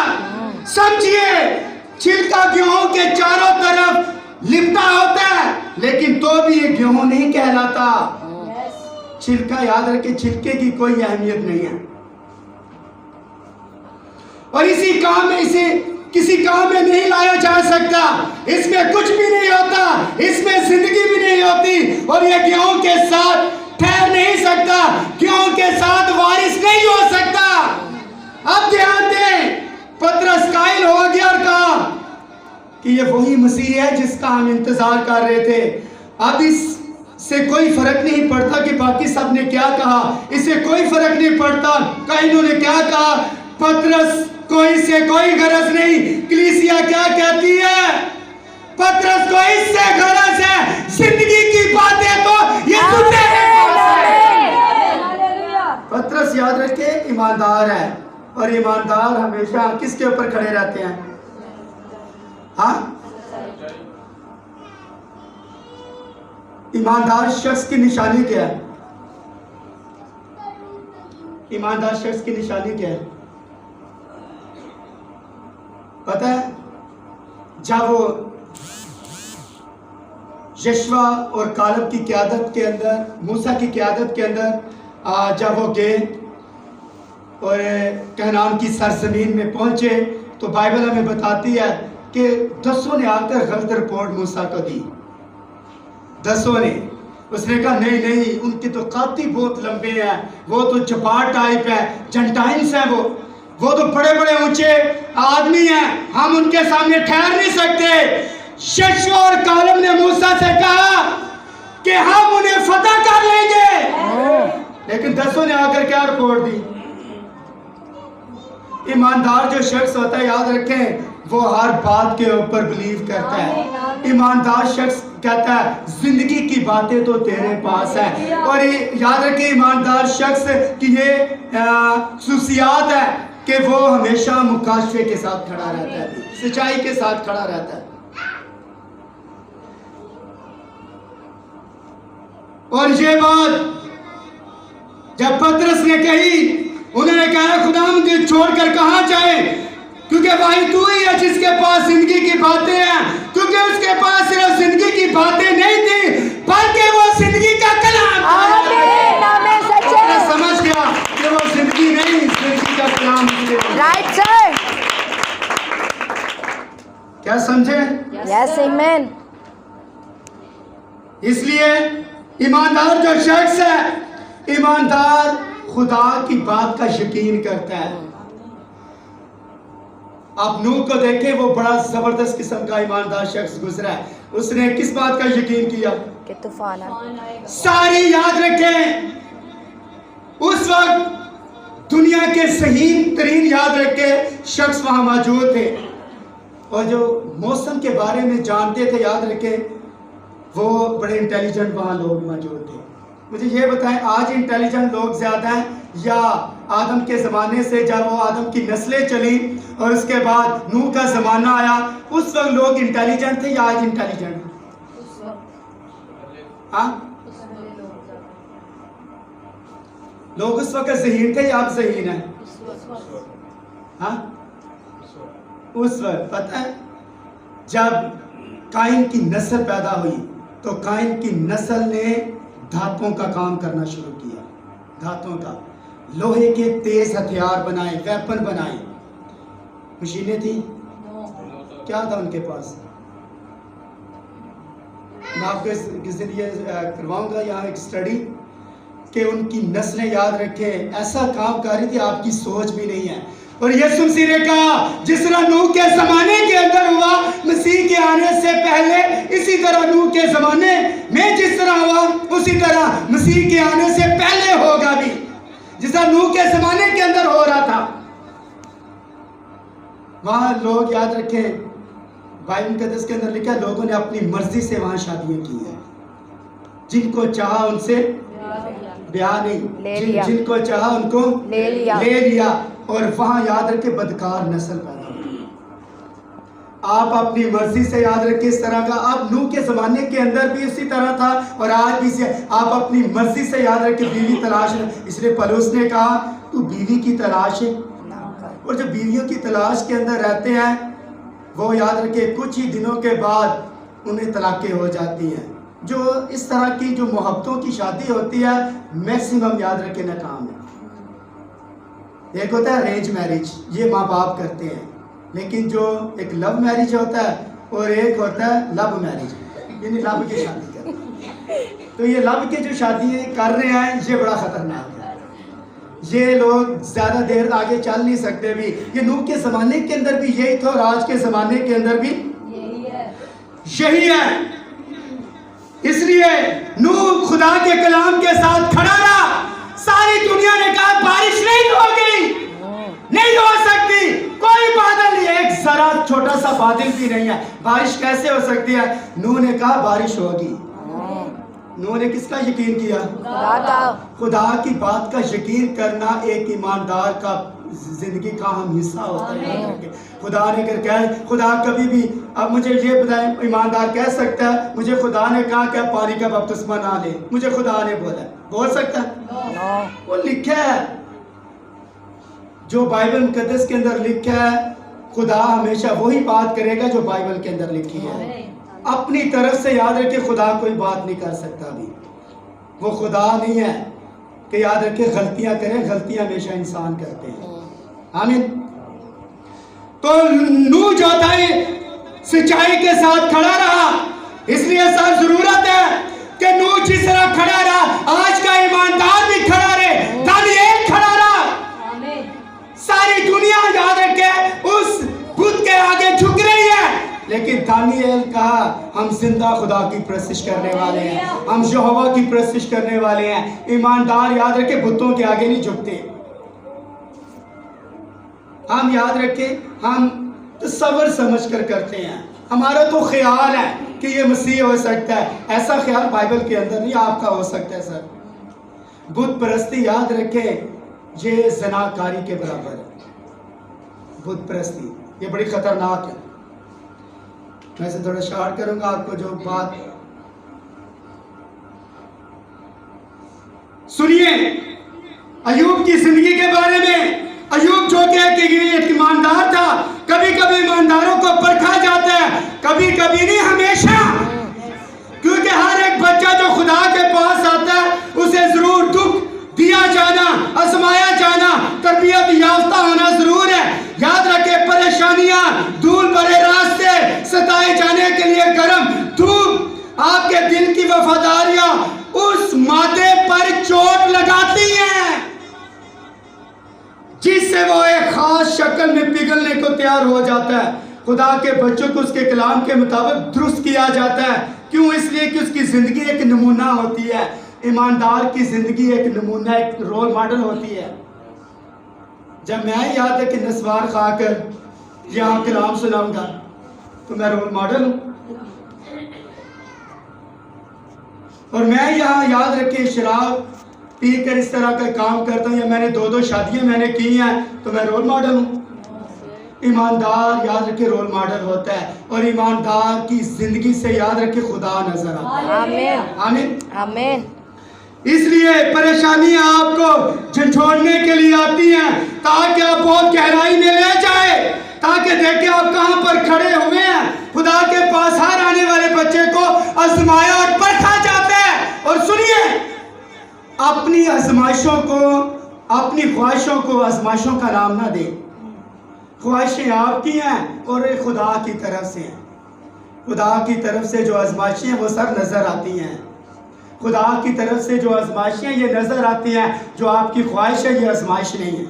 समझिए, छिलका गेहूं के चारों तरफ लिपटा होता है, लेकिन तो भी ये गेहूं नहीं कहलाता। छिलका, याद रखे, छिलके की कोई अहमियत नहीं है। और इसी काम में, इसे किसी काम में नहीं लाया जा सकता, इसमें कुछ भी नहीं होता, इसमें जिंदगी भी नहीं होती, और ये गेहूं के साथ ठहर नहीं सकता, गेहूं के साथ वारिस नहीं हो सकता। अब ध्यान दें, पतरस कायल हो गया और कहा कि ये वही मसीह है जिसका हम इंतजार कर रहे थे। अब इससे कोई फर्क नहीं पड़ता कि बाकी सब ने क्या कहा, इससे कोई फर्क नहीं पड़ता कायनों ने क्या कहा। पतरस को इससे कोई गरज नहीं, कलीसिया क्या कहती है, पतरस को इससे गरज है, जिंदगी की बातें तो ये सुनने में पतरस, याद रखे, ईमानदार है, और ईमानदार हमेशा किसके ऊपर खड़े रहते हैं? हाँ, ईमानदार शख्स की निशानी क्या है? ईमानदार शख्स की निशानी क्या है पता है? जब वो यशवा और कालब की क़यादत के अंदर, मूसा की क़यादत के अंदर जब वो गए और कहनान की सरजमीन में पहुंचे, तो बाइबल हमें बताती है कि 10 ने आकर गलत रिपोर्ट मूसा को दी। 10 ने, उसने कहा नहीं नहीं, उनके तो काती बहुत लंबे हैं, वो तो जबार टाइप है, जेंटाइल्स हैं, वो तो बड़े बड़े ऊंचे आदमी हैं, हम उनके सामने ठहर नहीं सकते। यशवा और कालेब ने मूसा से कहा कि हम उन्हें फतह कर लेंगे, लेकिन 10 ने आकर क्या रिपोर्ट दी? ईमानदार जो शख्स होता है, याद रखें, वो हर बात के ऊपर बिलीव करता है। ईमानदार शख्स कहता है जिंदगी की बातें तो तेरे पास है, और याद रखें, ईमानदार शख्स की ये खुसूसियात है कि वो हमेशा मुकाशफे के साथ खड़ा रहता है, सच्चाई के साथ खड़ा रहता है। और ये बात जब पतरस ने कही, उन्होंने कहा खुदा मुझे छोड़कर कहां जाए, क्योंकि भाई तू ही है जिसके पास जिंदगी की बातें हैं, क्योंकि उसके पास सिर्फ जिंदगी की बातें नहीं थी, बल्कि वो जिंदगी का कलाम था। समझ गया कि वो जिंदगी नहीं, जिंदगी का कलाम। राइट सर, क्या समझे? Yes amen. इसलिए ईमानदार जो शख्स है, ईमानदार खुदा की बात का यकीन करता है। आप नूह को देखें, वो बड़ा जबरदस्त किस्म का ईमानदार शख्स गुजरा है। उसने किस बात का यकीन किया? कि तूफान सारी, याद रखें, उस वक्त दुनिया के सही तरीन, याद रखें, शख्स वहां मौजूद थे, और जो मौसम के बारे में जानते थे, याद रखें, वो बड़े इंटेलिजेंट वहां लोग मौजूद थे। मुझे ये बताएं, आज इंटेलिजेंट लोग ज्यादा हैं या आदम के ज़माने से, जब वो आदम की नस्लें चली और उसके बाद नूह का ज़माना आया, उस वक्त लोग इंटेलिजेंट थे या आज इंटेलिजेंट? हाँ, लोग उस वक्त ज़हीन थे या अब ज़हीन है? हाँ, उस वक्त पता है, जब काइन की नस्ल पैदा हुई तो काइन की नस्ल ने धातुओं का काम करना शुरू किया, धातुओं का, लोहे के तेज हथियार बनाए, वेपन बनाए। मशीनें थी, क्या था उनके पास? मैं आपको किसी दिन ये करवाऊंगा यहाँ एक स्टडी कि उनकी नस्लें याद रखें, ऐसा काम कर रही थी आपकी सोच भी नहीं है। और यीशु मसीह ने कहा जिस तरह नूह के ज़माने के अंदर हुआ, मसीह के आने से पहले इसी तरह नूह के ज़माने में जिस तरह हुआ, उसी तरह मसीह के आने से पहले होगा भी। जिस तरह नूह के ज़माने के अंदर हो रहा था, वहाँ लोग याद रखें, बाइबल मुकद्दस के अंदर लिखा है लोगों ने अपनी मर्जी से वहाँ शादियाँ की हैं। जिनको चाहा उनसे ब्याह नहीं, जिनको चाहा उनको ले लिया। और वहाँ याद रखे बदकार नस्ल पैदा होती है। आप अपनी मर्जी से याद रखे इस तरह का, आप नूह के ज़माने के अंदर भी उसी तरह था और आज भी से आप अपनी मर्जी से याद रखे बीवी तलाश है। इसलिए पौलुस ने कहा तू बीवी की तलाश है। और जो बीवियों की तलाश के अंदर रहते हैं वो याद रखे कुछ ही दिनों के बाद उन्हें तलाक़ें हो जाती हैं। जो इस तरह की जो मोहब्बतों की शादी होती है मैक्सिमम याद रखे नाकाम है। एक होता है अरेंज मैरिज, ये माँ बाप करते हैं, लेकिन जो एक लव मैरिज होता है और एक होता है लव मैरिज, यानी लव की शादी करते हैं। तो ये लव की जो शादी कर रहे हैं ये बड़ा ख़तरनाक है। ये लोग ज़्यादा देर आगे चल नहीं सकते भी। ये नूह के ज़माने के अंदर भी यही था और आज के ज़माने के अंदर भी यही है। इसलिए नूह खुदा के कलाम के साथ खड़ा रहा। सारी दुनिया ने कहा बारिश नहीं होगी, नहीं हो सकती, कोई बादल नहीं, एक जरा छोटा सा बादल भी नहीं है, बारिश कैसे हो सकती है? नूह ने कहा बारिश होगी। नूह ने किसका यकीन किया? खुदा की बात का यकीन करना एक ईमानदार का जिंदगी का अहम हिस्सा होता है। खुदा ने कर कहा, खुदा कभी भी, अब मुझे ये बताएं, ईमानदार कह सकता है मुझे खुदा ने कहा क्या पानी का बपतिस्मा ना ले, मुझे खुदा ने बोल सकता है? वो लिखा है, जो बाइबल मुकद्दस के अंदर लिखा है, खुदा हमेशा वही बात करेगा जो बाइबल के अंदर लिखी है। अपनी तरफ से याद रखे खुदा कोई बात नहीं कर सकता भी। वो खुदा नहीं है कि याद रखे गलतियां करें, गलतियां हमेशा इंसान करते हैं। आमीन। तो नूह जो था सिंचाई के साथ खड़ा रहा, इसलिए सर जरूरत है कि नूह जिस तरह खड़ा रहा आज का ईमानदार भी खड़ा रहे, दानिएल खड़ा रहा। सारी दुनिया याद रखे उस बुत के आगे झुक रही है, लेकिन दानिएल कहा हम जिंदा खुदा की प्रस्तिश करने वाले हैं, हम यहोवा की प्रस्तिश करने वाले हैं। ईमानदार याद रखे बुतों के आगे नहीं झुकते। हम याद रखें, हम तो सब्र समझ कर करते हैं। हमारा तो ख्याल है कि ये मसीह हो सकता है, ऐसा ख्याल बाइबल के अंदर नहीं आपका हो सकता है। सर बुत परस्ती याद रखें ये ज़नाकारी के बराबर है। बुत परस्ती ये बड़ी खतरनाक है। मैं इसे थोड़ा शॉर्ट करूंगा, आपको जो बात सुनिए अयूब की जिंदगी के बारे में। अयूब जो कि एक ईमानदार था, कभी कभी ईमानदारों को परखा जाता है, कभी कभी नहीं, हमेशा। क्योंकि हर एक बच्चा जो खुदा के पास आता है उसे जरूर दुख दिया जाना, आजमाया जाना, तरबियत याफ्ता होना जरूर है। याद रखे परेशानियां, धूल भरे रास्ते, सताए जाने के लिए गर्म धूप, आपके दिल की वफादारियां उस माथे पर चोट लगाती हैं जिससे वो एक खास शक्ल में पिघलने को तैयार हो जाता है। खुदा के बच्चों को उसके कलाम के मुताबिक दुरुस्त किया जाता है। क्यों? इसलिए कि उसकी जिंदगी एक नमूना होती है। ईमानदार की जिंदगी एक नमूना, एक रोल मॉडल होती है। जब मैं याद है कि नस्वार खाकर यहाँ कलाम सुनाऊंगा तो मैं रोल मॉडल हूँ, और मैं यहाँ याद रखे शराब पी कर इस तरह का काम करता हूँ, या मैंने 2-2 शादियां मैंने की हैं तो मैं रोल मॉडल हूँ। ईमानदार याद रखे रोल मॉडल होता है, और ईमानदार की जिंदगी से याद रखे खुदा नजर आता है। आमीन आमीन आमीन। इसलिए परेशानियां आपको झंझोड़ने के लिए आती हैं ताकि आप बहुत गहराई में ले जाए, ताकि देखें आप कहां पर खड़े हुए हैं। खुदा के पास हर आने वाले बच्चे को आजमाया और परखा जाता है। और सुनिए, अपनी आजमाइशों को अपनी ख्वाहिशों को आजमाइशों का नाम ना दे। ख्वाहिशें आपकी हैं और ये खुदा की तरफ से हैं। खुदा की तरफ से जो आजमाइशें हैं वो सब नज़र आती हैं। खुदा की तरफ से जो आजमाइशें ये नज़र आती हैं। जो आपकी ख्वाहिश है ये आजमाइश नहीं है।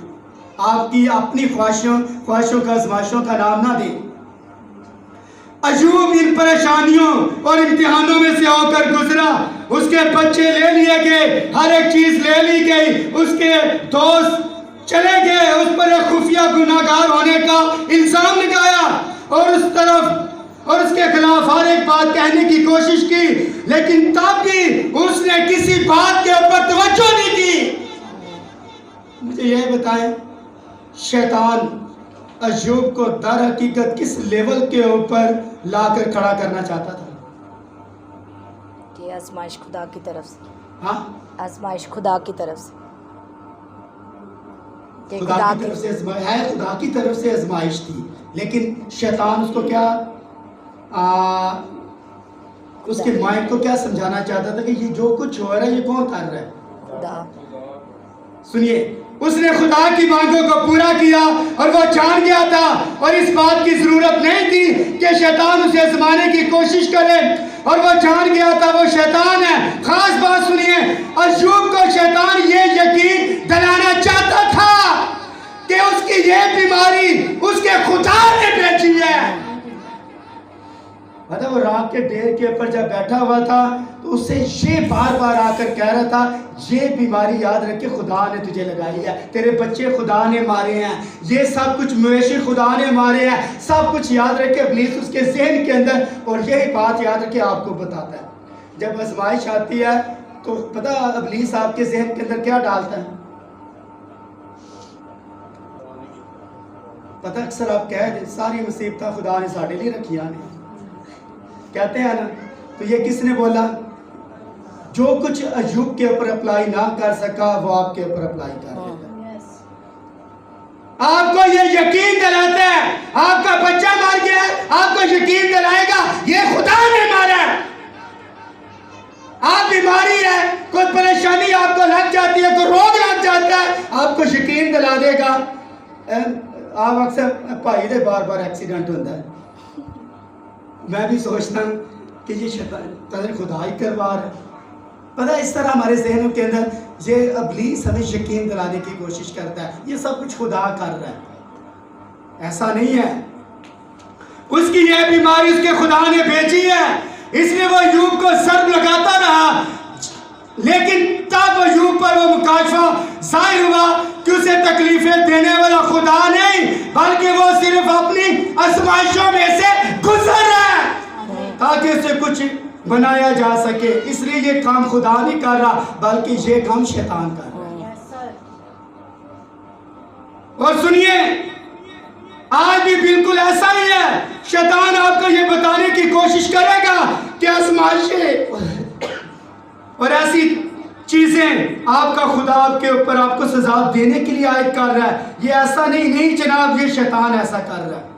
आपकी अपनी ख्वाहिशों का आजमाइशों का नाम ना दें। अय्यूब इन परेशानियों और इम्तिहानों में से होकर गुजरा। उसके बच्चे ले लिए गए, हर एक चीज ले ली गई, उसके दोस्त चले गए, उस पर एक खुफिया गुनाहगार होने का इल्जाम लगाया और उस तरफ और उसके खिलाफ हर एक बात कहने की कोशिश की, लेकिन तब भी उसने किसी बात के ऊपर तवज्जो नहीं की। मुझे यह बताएं, शैतान अय्यूब को दर हकीकत किस लेवल के ऊपर लाकर खड़ा करना चाहता था? कि आजमाइश खुदा की तरफ से। हाँ, आजमाइश खुदा की तरफ से। कि खुदा की तरफ से है, खुदा की तरफ से आजमाइश थी, लेकिन शैतान उसको क्या उसके माइंड को क्या समझाना चाहता था कि ये जो कुछ हो रहा है ये कौन कर रहा है? खुदा। सुनिए, उसने खुदा की मांगों को पूरा किया और वो जान गया था और इस बात की जरूरत नहीं थी कि शैतान उसे आजमाने की कोशिश करे, और वो जान गया था वो शैतान है। खास बात सुनिए, अय्यूब को शैतान ये यकीन दिलाना चाहता था कि उसकी ये बीमारी उसके खुदा ने भेजी है। मतलब वो रात के डेर के ऊपर जब बैठा हुआ था तो उससे ये बार बार आकर कह रहा था, ये बीमारी याद रखे खुदा ने तुझे लगाई है, तेरे बच्चे खुदा ने मारे हैं, ये सब कुछ मवेशी खुदा ने मारे हैं, सब कुछ याद रखे इब्लीस उसके ज़हन के अंदर। और यही बात याद रखे आपको बताता है, जब आजमाइश आती है तो पता इब्लीस आपके ज़हन के अंदर क्या डालता है? पता अक्सर आप कह दे सारी मुसीबत खुदा ने साढ़े लिए रखी ने, कहते हैं ना, तो ये किसने बोला? जो कुछ अय्यूब के ऊपर अप्लाई ना कर सका वो आपके ऊपर अप्लाई कर देगा। आपको ये यकीन दिलाता है आपका बच्चा मर गया, आपको यकीन दिलाएगा ये खुदा ने मारा। आप बीमारी है, कोई परेशानी आपको लग जाती है, कोई रोग लग जाता है, आपको यकीन दिला देगा। आप अक्सर भाई दे बार बार एक्सीडेंट होता है, मैं भी सोचता हूँ कि ये शैतान खुदा ही करवा रहा है। पता इस तरह हमारे जहनों के अंदर ये इब्लीस हमें यकीन दिलाने की कोशिश करता है ये सब कुछ खुदा कर रहा है। ऐसा नहीं है, उसकी यह बीमारी उसके खुदा ने भेजी है, इसलिए वो अय्यूब को सर्व लगाता रहा। लेकिन तब अय्यूब पर वो मुकाशफा जाहिर हुआ कि उसे तकलीफें देने वाला खुदा नहीं, बल्कि वो सिर्फ अपनी आजमाइशों में से गुजर रहा है ताकि उसे कुछ बनाया जा सके। इसलिए ये काम खुदा नहीं कर रहा, बल्कि ये काम शैतान कर रहा है। और सुनिए, आज भी बिल्कुल ऐसा ही है। शैतान आपको ये बताने की कोशिश करेगा कि आजमाइशें और ऐसी चीजें आपका खुदा आपके ऊपर आपको सजा देने के लिए आयत कर रहा है। ये ऐसा नहीं जनाब, ये शैतान ऐसा कर रहा है।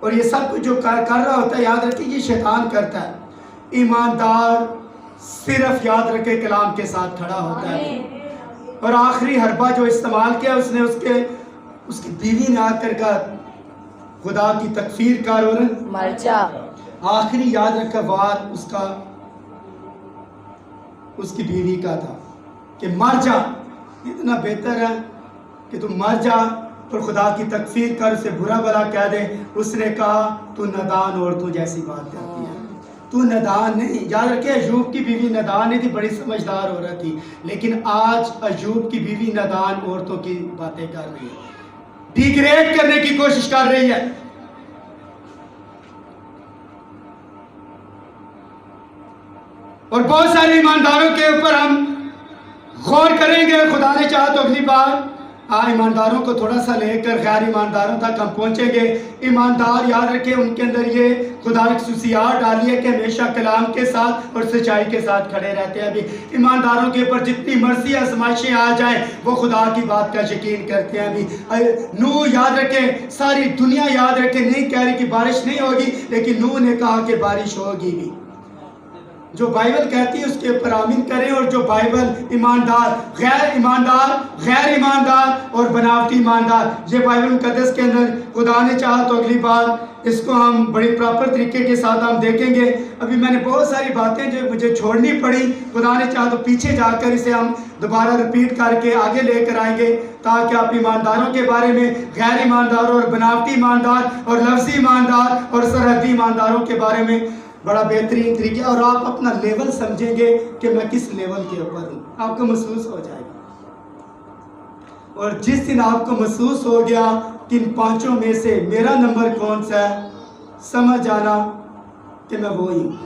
और ये सब कुछ जो कर रहा होता है, याद रखिए ये शैतान करता है। ईमानदार सिर्फ याद रखे कलाम के साथ खड़ा होता है। और आखिरी हरबा जो इस्तेमाल किया उसने उसकी बीवी ने आकर का खुदा की तकफीर कर और मर जा। आखिरी याद रखा वार उसकी बीवी का था कि मर जा, इतना बेहतर है कि तू मर जा और खुदा की तकफीर कर, उसे बुरा भला कह दे। उसने कहा तू नादान औरतों जैसी बात करती है, तू नादान नहीं। याद रखे अय्यूब की बीवी नादान नहीं थी, बड़ी समझदार औरत थी। लेकिन आज अय्यूब की बीवी नादान औरतों की बातें कर रही है, डिग्रेड करने की कोशिश कर रही है। और बहुत सारे ईमानदारों के ऊपर हम गौर करेंगे, खुदा ने चाहा तो अगली बार ईमानदारों को थोड़ा सा लेकर गैर ईमानदारों तक हम पहुंचेंगे। ईमानदार याद रखें उनके अंदर ये खुदा की खुसूसियात डाली है कि हमेशा कलाम के साथ और सच्चाई के साथ खड़े रहते हैं। अभी ईमानदारों के ऊपर जितनी मर्जी आजमाइशें आ जाए वो खुदा की बात का यकीन करते हैं। अभी नूह याद रखें, सारी दुनिया याद रखें, नहीं कह रही कि बारिश नहीं होगी, लेकिन नूह ने कहा कि बारिश होगी भी। जो बाइबल कहती है उसके ऊपर आमीन करें। और जो बाइबल ईमानदार, गैर ईमानदार और बनावटी ईमानदार, ये बाइबल मुकद्दस के अंदर खुदा ने चाहा तो अगली बार इसको हम बड़ी प्रॉपर तरीके के साथ हम देखेंगे। अभी मैंने बहुत सारी बातें जो मुझे छोड़नी पड़ी, खुदा ने चाहा तो पीछे जाकर इसे हम दोबारा रिपीट करके आगे लेकर आएंगे, ताकि आप ईमानदारों के बारे में, गैर ईमानदारों और बनावटी ईमानदार और लफ्ज़ी ईमानदार और सरहदी ईमानदारों के बारे में बड़ा बेहतरीन तरीके, और आप अपना लेवल समझेंगे कि मैं किस लेवल के ऊपर हूँ, आपको महसूस हो जाएगा। और जिस दिन आपको महसूस हो गया कि इन पांचों में से मेरा नंबर कौन सा है, समझ जाना कि मैं वो ही हूँ।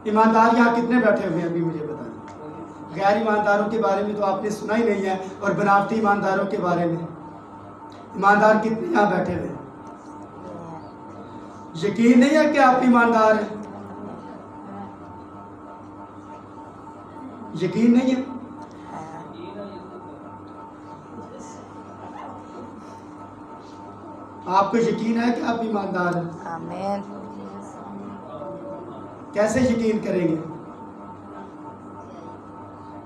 ईमानदार यहाँ कितने बैठे हुए हैं अभी मुझे बताएं। गैर ईमानदारों के बारे में तो आपने सुना ही नहीं है, और बनावटी ईमानदारों के बारे में ईमानदार कितने यहाँ बैठे हुए हैं? यकीन नहीं है कि आप ईमानदार हैं? यकीन नहीं है? आपको यकीन है कि आप ईमानदार हैं? आमीन। कैसे यकीन करेंगे?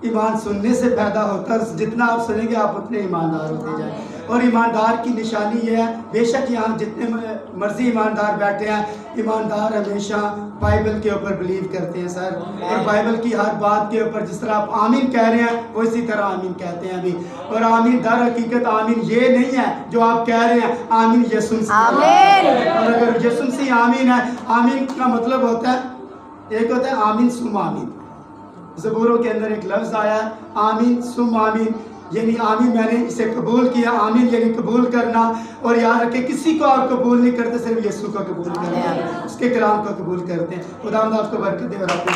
ईमान सुनने से पैदा होता है, जितना आप सुनेंगे आप उतने ईमानदार होते जाएंगे। और ईमानदार की निशानी ये है, बेशक यहाँ जितने मर्जी ईमानदार बैठे हैं, ईमानदार हमेशा बाइबल के ऊपर बिलीव करते हैं सर, और बाइबल की हर बात के ऊपर जिस तरह आप आमीन कह रहे हैं वो इसी तरह आमीन कहते हैं अभी। और आमीन दर हकीकत आमीन ये नहीं है जो आप कह रहे हैं, आमीन यीशु मसीह। आमीन। और अगर यीशु मसीह आमीन है, आमीन का मतलब होता है, एक होता है आमीन सुम आमीन। ज़बूरों के अंदर एक लफ्ज़ आया है आमीन सुम आमीन, यानी आमीन मैंने इसे कबूल किया, आमीन यानी कबूल करना। और याद रखें किसी को आप कबूल नहीं करते, सिर्फ यीशु को कबूल करते हैं, उसके कलाम को कबूल करते हैं। खुदा आपको बरकत दे और आपको